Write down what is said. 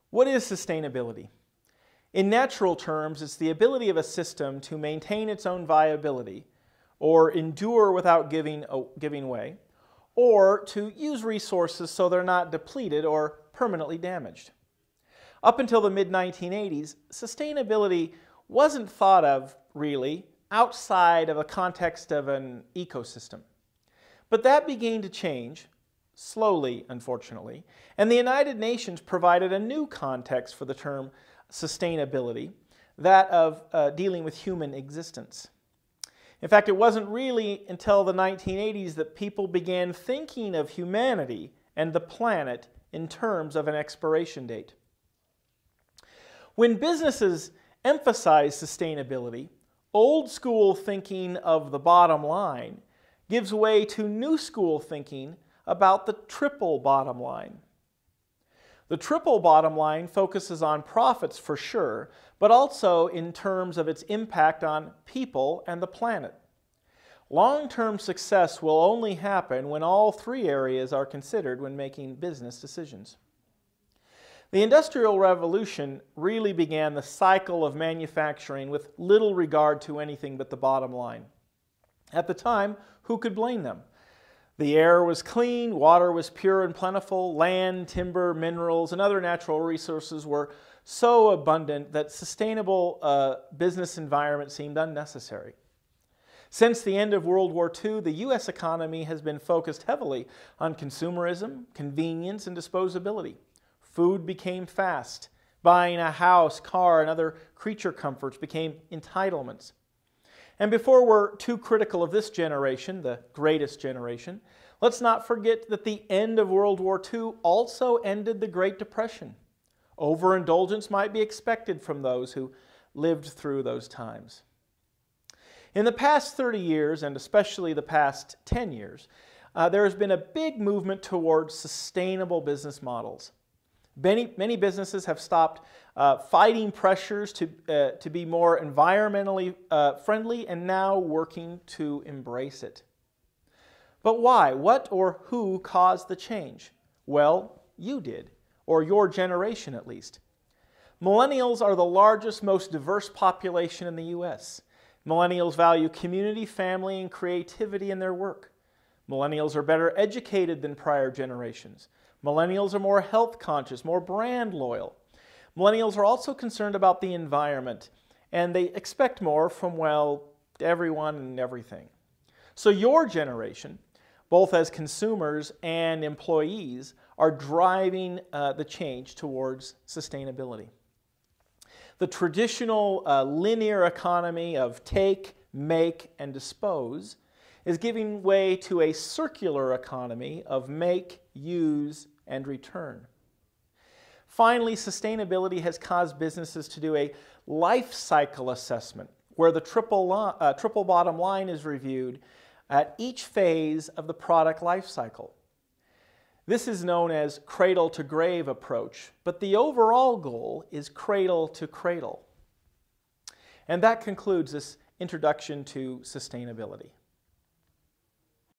What is sustainability? In natural terms, it's the ability of a system to maintain its own viability, or endure without giving way, or to use resources so they're not depleted or permanently damaged. Up until the mid-1980s, sustainability wasn't thought of, really, outside of a context of an ecosystem. But that began to change, slowly, unfortunately, and the United Nations provided a new context for the term sustainability, that of dealing with human existence. In fact, it wasn't really until the 1980s that people began thinking of humanity and the planet in terms of an expiration date. When businesses emphasize sustainability, old school thinking of the bottom line gives way to new school thinking about the triple bottom line. The triple bottom line focuses on profits for sure, but also in terms of its impact on people and the planet. Long-term success will only happen when all three areas are considered when making business decisions. The Industrial Revolution really began the cycle of manufacturing with little regard to anything but the bottom line. At the time, who could blame them? The air was clean, water was pure and plentiful, land, timber, minerals, and other natural resources were so abundant that sustainable business environment seemed unnecessary. Since the end of World War II, the U.S. economy has been focused heavily on consumerism, convenience, and disposability. Food became fast. Buying a house, car, and other creature comforts became entitlements. And before we're too critical of this generation, the greatest generation, let's not forget that the end of World War II also ended the Great Depression. Overindulgence might be expected from those who lived through those times. In the past 30 years, and especially the past 10 years, there has been a big movement towards sustainable business models. Many businesses have stopped fighting pressures to be more environmentally friendly and now working to embrace it. But why? What or who caused the change? Well, you did, or your generation at least. Millennials are the largest, most diverse population in the U.S. Millennials value community, family, and creativity in their work. Millennials are better educated than prior generations. Millennials are more health conscious, more brand loyal. Millennials are also concerned about the environment, and they expect more from, well, everyone and everything. So your generation, both as consumers and employees, are driving the change towards sustainability. The traditional linear economy of take, make, and dispose is giving way to a circular economy of make, use, and return. Finally, sustainability has caused businesses to do a life cycle assessment where the triple bottom line is reviewed at each phase of the product life cycle. This is known as cradle to grave approach, but the overall goal is cradle to cradle. And that concludes this introduction to sustainability.